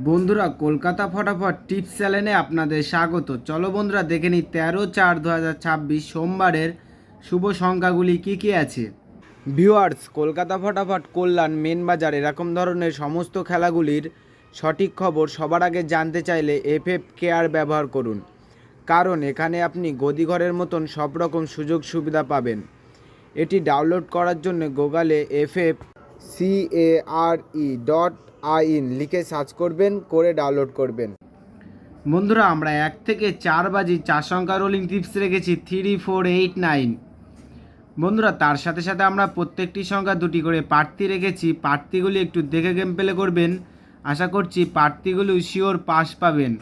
বন্ধুরা, কলকাতা ফটাফট টিপস চ্যানেলে আপনাদের স্বাগত। চলো বন্ধুরা, দেখে নিই 13/4/2026 সোমবারের শুভ সংখ্যাগুলি কি কি আছে। ভিউয়ার্স, কলকাতা ফটাফট, কল্যাণ, মেন বাজার এরকম ধরনের সমস্ত খেলাগুলির সঠিক খবর সবার আগে জানতে চাইলে এফএফ কেয়ার ব্যবহার করুন, কারণ এখানে আপনি গদিঘরের মতন সব রকম সুযোগ সুবিধা পাবেন। এটি ডাউনলোড করার জন্য গুগলে FFCARE.in লিখে সার্চ করবেন, করে ডাউনলোড করবেন। বন্ধুরা, আমরা 1 থেকে 4 বাজি 4 সংখ্যা রোলিং টিপস রেখেছি 3, 4, 8, 9। বন্ধুরা, তার সাথে সাথে আমরা প্রত্যেকটি সংখ্যা দুটি করে প্রার্থী রেখেছি। প্রার্থীগুলি একটু দেখে গেম প্লে করবেন, আশা করছি প্রার্থীগুলি শিওর পাস পাবেন।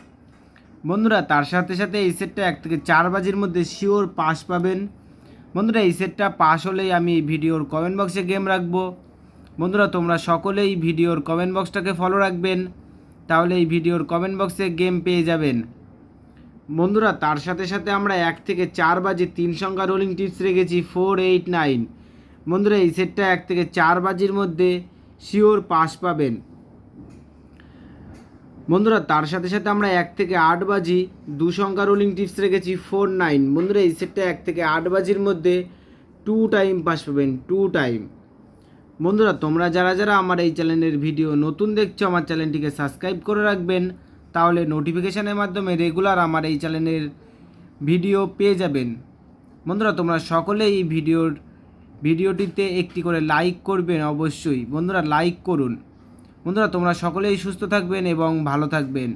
বন্ধুরা, তার সাথে সাথে এই সেটটা 1 থেকে 4 বাজির মধ্যে শিওর পাস পাবেন। বন্ধুরা, এই সেটটা পাস হলেই আমি ভিডিওর কমেন্ট বক্সে গেম রাখবো। বন্ধুরা, তোমরা সকলেই ভিডিওর কমেন্ট বক্সটাকে ফলো রাখবেন, তাহলে এই ভিডিওর কমেন্ট বক্সে গেম পেয়ে যাবেন। বন্ধুরা, তার সাথে সাথে আমরা 1 থেকে 4 বাজে 3 সংখ্যা রোলিং টিপস রেখেছি 4, 8, 9। বন্ধুরা, এই সেটটা 1 থেকে 4 বাজির মধ্যে শিওর পাস পাবেন। বন্ধুরা, তার সাথে সাথে আমরা 1 থেকে 8 বাজি 2 সংখ্যা রোলিং টিপস রেখেছি 4, 9। বন্ধুরা, এই সেটটা 1 থেকে 8 বাজির মধ্যে 2 টাইম পাস পাবেন, 2 টাইম। বন্ধুরা, তোমরা যারা যারা আমার এই চ্যানেলের ভিডিও নতুন দেখছো, আমার চ্যানেলটিকে সাবস্ক্রাইব করে রাখবেন, তাহলে নোটিফিকেশানের মাধ্যমে রেগুলার আমার এই চ্যানেলের ভিডিও পেয়ে যাবেন। বন্ধুরা, তোমরা সকলে এই ভিডিওটিতে একটি করে লাইক করবেন অবশ্যই। বন্ধুরা, লাইক করুন। বন্ধুরা, তোমরা সকলেই সুস্থ থাকবেন এবং ভালো থাকবেন।